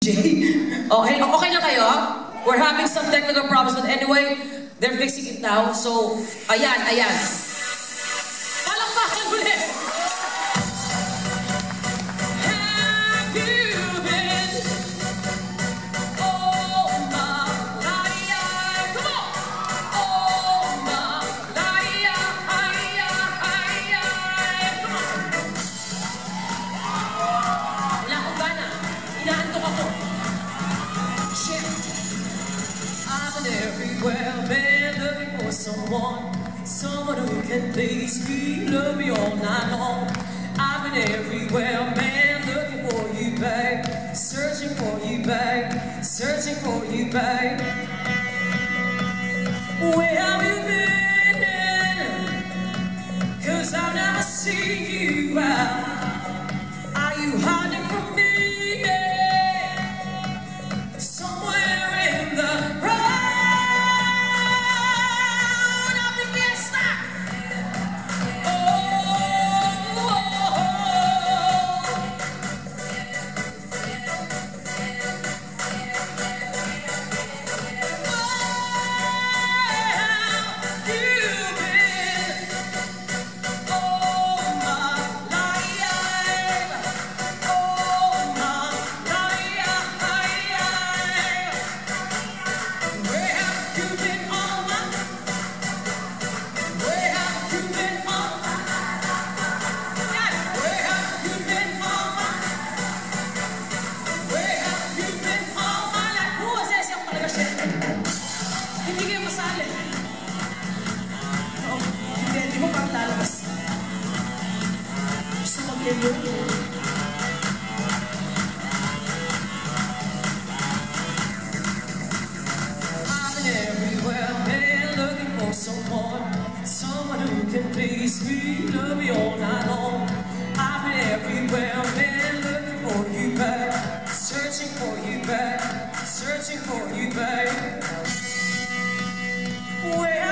Okay, okay lang kayo? We're having some technical problems, but anyway, they're fixing it now. So, ayan, ayan. Palakpakan ulit! Everywhere, been looking for someone who can please me, love me all night long. I've been everywhere, man, looking for you, babe, searching for you, babe, searching for you, babe. Where have you been? 'Cause I've never seen you out. Are you hiding from me? Somewhere in the I've been everywhere, been looking for someone who can please me, love me all night long. I've been everywhere, been looking for you, babe, searching for you, babe, searching for you, babe. Where